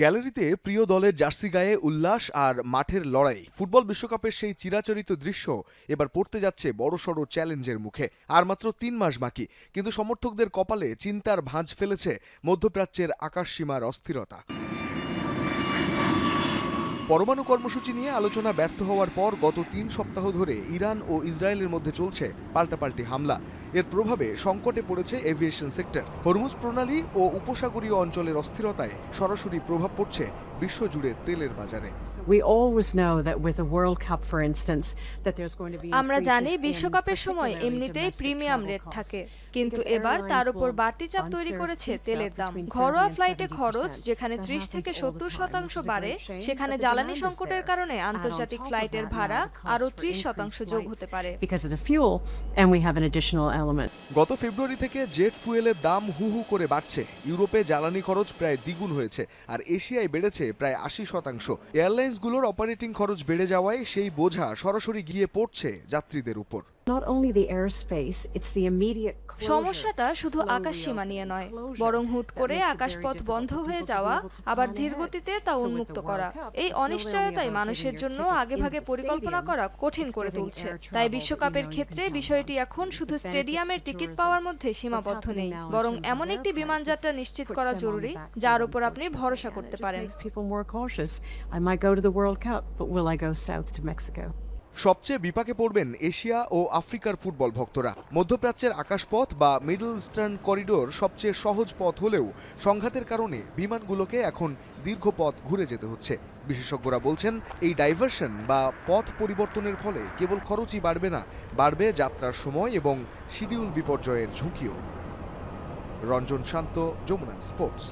গ্যালারিতে প্রিয় দলের জার্সি গায়ে উল্লাস আর মাঠের লড়াই। ফুটবল বিশ্বকাপের সেই চিরাচরিত দৃশ্য এবার পড়তে যাচ্ছে বড়সড় চ্যালেঞ্জের মুখে। আর মাত্র ৩ মাস বাকি, কিন্তু সমর্থকদের কপালে চিন্তার ভাঁজ ফেলেছে মধ্যপ্রাচ্যের আকাশসীমার অস্থিরতা। পরমাণু কর্মসূচি নিয়ে আলোচনা ব্যর্থ হওয়ার পর গত ৩ সপ্তাহ ধরে ইরান ও ইসরায়েলের মধ্যে চলছে পাল্টাপাল্টি হামলা। এর প্রভাবে সংকটে পড়েছে এভিয়েশন সেক্টর। হরমুজ প্রণালী ও উপসাগরীয় অঞ্চলের অস্থিরতায় সরাসরি প্রভাব পড়ছে বিশ্বজুড়ে তেলের বাজারে। আমরা জানি বিশ্বকাপের সময় এমনিতেই প্রিমিয়াম রেট থাকে, কিন্তু এবার তার উপর বাড়তি চাপ তৈরি করেছে তেলের দাম। ঘরোয়া ফ্লাইটে খরচ যেখানে ৩০ থেকে ৭০% বাড়ে, সেখানে জ্বালানি সংকটের কারণে আন্তর্জাতিক ফ্লাইটের ভাড়া আরও ৩০% যোগ হতে পারে। গত ফেব্রুয়ারি থেকে জেট ফুয়েলের দাম হু হু করে বাড়ছে। ইউরোপে জ্বালানি খরচ প্রায় দ্বিগুণ হয়েছে, আর এশিয়ায় বেড়েছে প্রায় ৮০%। এয়ারলাইন্সগুলোর অপারেটিং খরচ বেড়ে যাওয়ায় সেই বোঝা সরাসরি গিয়ে পড়ছে যাত্রীদের উপর। সমস্যাটা শুধু আকাশসীমা নিয়ে নয়, বরং হুট করে আকাশপথ বন্ধ হয়ে যাওয়া, আবার ধীরগতিতে তা উন্মুক্ত করা। এই অনিশ্চয়তাই মানুষের জন্য আগেভাগে পরিকল্পনা করা কঠিন করে তুলছে। তাই বিশ্বকাপের ক্ষেত্রে বিষয়টি এখন শুধু স্টেডিয়ামের টিকিট পাওয়ার মধ্যে সীমাবদ্ধ নেই, বরং এমন একটি বিমানযাত্রা নিশ্চিত করা জরুরি যার উপর আপনি ভরসা করতে পারেন। সবচেয়ে বিপাকে পড়বেন এশিয়া ও আফ্রিকার ফুটবল ভক্তরা। মধ্যপ্রাচ্যের আকাশপথ বা মিডল ইস্টার্ন করিডোর সবচেয়ে সহজ পথ হলেও সংঘাতের কারণে বিমানগুলোকে এখন দীর্ঘ পথ ঘুরে যেতে হচ্ছে। বিশেষজ্ঞরা বলছেন, এই ডাইভারশন বা পথ পরিবর্তনের ফলে কেবল খরচই বাড়বে না, বাড়বে যাত্রার সময় এবং শিডিউল বিপর্যয়ের ঝুঁকিও। রঞ্জন শান্ত, যমুনা স্পোর্টস।